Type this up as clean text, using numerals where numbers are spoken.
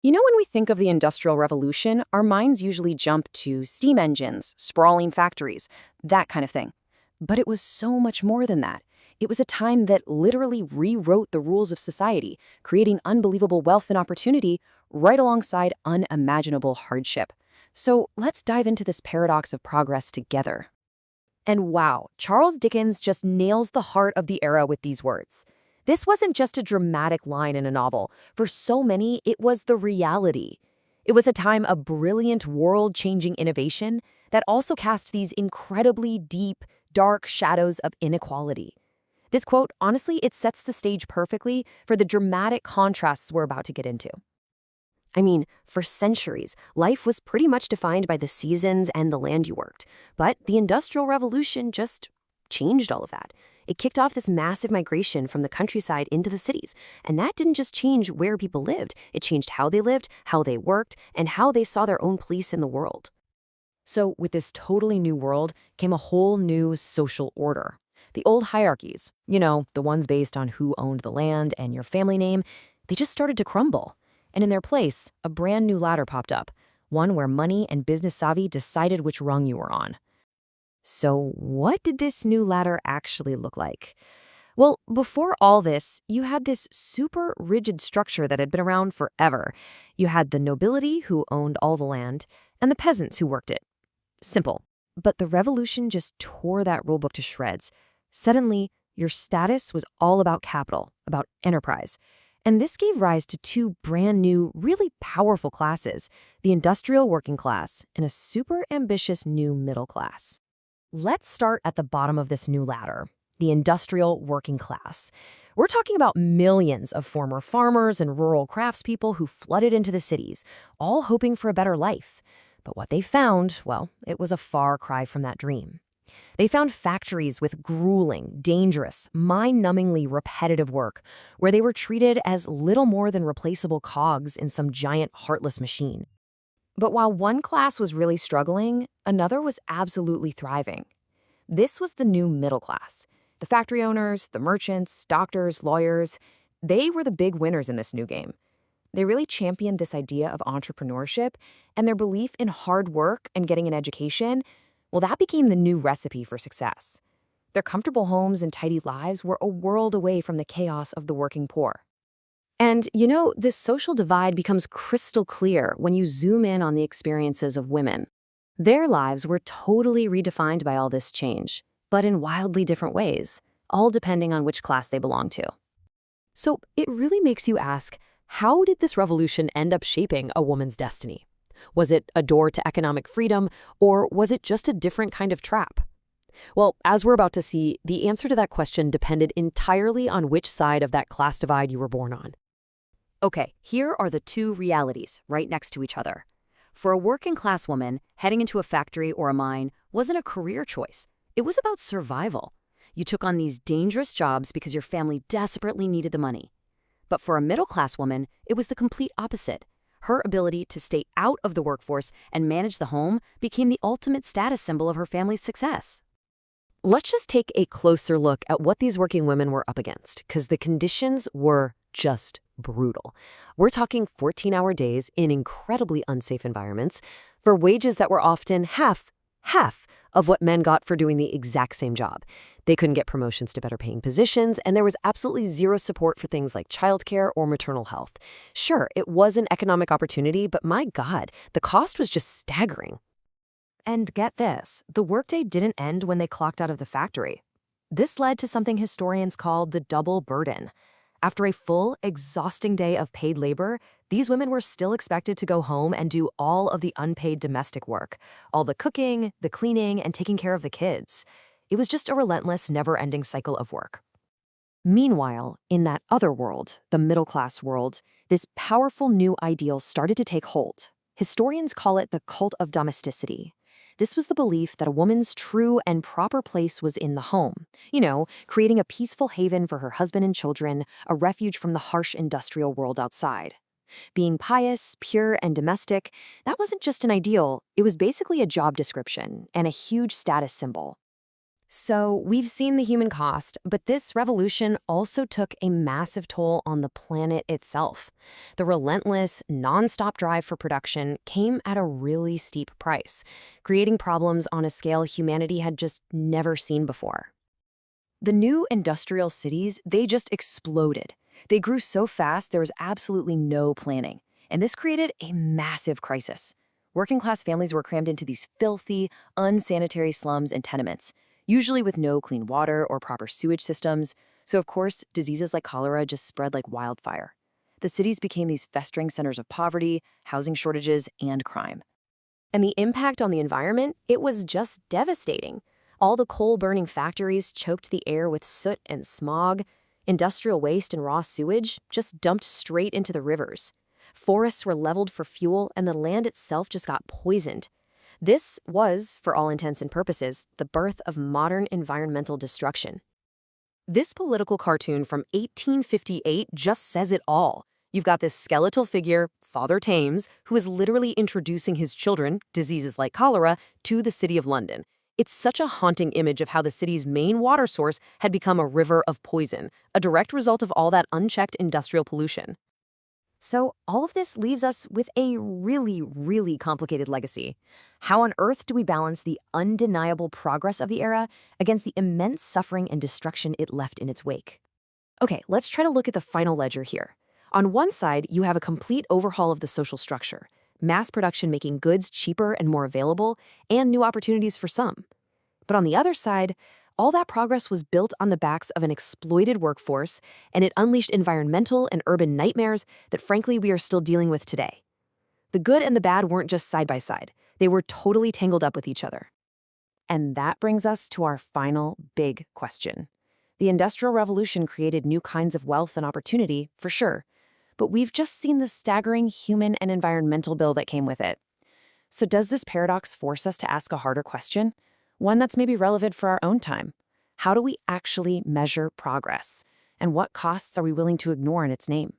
You know, when we think of the Industrial Revolution, our minds usually jump to steam engines, sprawling factories, that kind of thing. But it was so much more than that. It was a time that literally rewrote the rules of society, creating unbelievable wealth and opportunity right alongside unimaginable hardship. So let's dive into this paradox of progress together. And wow, Charles Dickens just nails the heart of the era with these words. This wasn't just a dramatic line in a novel. For so many, it was the reality. It was a time of brilliant, world-changing innovation that also cast these incredibly deep, dark shadows of inequality. This quote, honestly, it sets the stage perfectly for the dramatic contrasts we're about to get into. I mean, for centuries, life was pretty much defined by the seasons and the land you worked. But the Industrial Revolution just changed all of that. It kicked off this massive migration from the countryside into the cities. And that didn't just change where people lived. It changed how they lived, how they worked, and how they saw their own place in the world. So with this totally new world came a whole new social order. The old hierarchies, the ones based on who owned the land and your family name, they just started to crumble. And in their place, a brand new ladder popped up, one where money and business savvy decided which rung you were on. So what did this new ladder actually look like? Well, before all this, you had this super rigid structure that had been around forever. You had the nobility who owned all the land and the peasants who worked it. Simple. But the revolution just tore that rulebook to shreds. Suddenly, your status was all about capital, about enterprise. And this gave rise to two brand new, really powerful classes, the industrial working class and a super ambitious new middle class. Let's start at the bottom of this new ladder, the industrial working class. We're talking about millions of former farmers and rural craftspeople who flooded into the cities, all hoping for a better life. But what they found, well, it was a far cry from that dream. They found factories with grueling, dangerous, mind-numbingly repetitive work, where they were treated as little more than replaceable cogs in some giant, heartless machine. But while one class was really struggling, another was absolutely thriving. This was the new middle class. The factory owners, the merchants, doctors, lawyers, they were the big winners in this new game. They really championed this idea of entrepreneurship, and their belief in hard work and getting an education, well, that became the new recipe for success. Their comfortable homes and tidy lives were a world away from the chaos of the working poor. And, this social divide becomes crystal clear when you zoom in on the experiences of women. Their lives were totally redefined by all this change, but in wildly different ways, all depending on which class they belong to. So it really makes you ask, how did this revolution end up shaping a woman's destiny? Was it a door to economic freedom, or was it just a different kind of trap? Well, as we're about to see, the answer to that question depended entirely on which side of that class divide you were born on. Okay, here are the two realities right next to each other. For a working-class woman, heading into a factory or a mine wasn't a career choice. It was about survival. You took on these dangerous jobs because your family desperately needed the money. But for a middle-class woman, it was the complete opposite. Her ability to stay out of the workforce and manage the home became the ultimate status symbol of her family's success. Let's just take a closer look at what these working women were up against, because the conditions were just brutal. We're talking 14-hour days in incredibly unsafe environments for wages that were often half of what men got for doing the exact same job. They couldn't get promotions to better paying positions, and there was absolutely zero support for things like childcare or maternal health. Sure, it was an economic opportunity, but my God, the cost was just staggering. And get this, the workday didn't end when they clocked out of the factory. This led to something historians call the double burden. After a full, exhausting day of paid labor, these women were still expected to go home and do all of the unpaid domestic work, all the cooking, the cleaning, and taking care of the kids. It was just a relentless, never-ending cycle of work. Meanwhile, in that other world, the middle-class world, this powerful new ideal started to take hold. Historians call it the cult of domesticity. This was the belief that a woman's true and proper place was in the home, creating a peaceful haven for her husband and children, a refuge from the harsh industrial world outside. Being pious, pure, and domestic, that wasn't just an ideal, it was basically a job description and a huge status symbol. So we've seen the human cost, but this revolution also took a massive toll on the planet itself. The relentless, nonstop drive for production came at a really steep price, creating problems on a scale humanity had just never seen before. The new industrial cities, they just exploded. They grew so fast there was absolutely no planning. And this created a massive crisis. Working class families were crammed into these filthy, unsanitary slums and tenements, usually with no clean water or proper sewage systems. So, of course, diseases like cholera just spread like wildfire. The cities became these festering centers of poverty, housing shortages, and crime. And the impact on the environment, it was just devastating. All the coal-burning factories choked the air with soot and smog. Industrial waste and raw sewage just dumped straight into the rivers. Forests were leveled for fuel, and the land itself just got poisoned. This was, for all intents and purposes, the birth of modern environmental destruction. This political cartoon from 1858 just says it all. You've got this skeletal figure, Father Thames, who is literally introducing his children, diseases like cholera, to the city of London. It's such a haunting image of how the city's main water source had become a river of poison, a direct result of all that unchecked industrial pollution. So all of this leaves us with a really, really complicated legacy. How on earth do we balance the undeniable progress of the era against the immense suffering and destruction it left in its wake? Okay, let's try to look at the final ledger here. On one side, you have a complete overhaul of the social structure, mass production making goods cheaper and more available, and new opportunities for some. But on the other side, all that progress was built on the backs of an exploited workforce, and it unleashed environmental and urban nightmares that frankly we are still dealing with today. The good and the bad weren't just side by side. They were totally tangled up with each other. And that brings us to our final big question. The Industrial Revolution created new kinds of wealth and opportunity, for sure, but we've just seen the staggering human and environmental bill that came with it. So does this paradox force us to ask a harder question? One that's maybe relevant for our own time. How do we actually measure progress? And what costs are we willing to ignore in its name?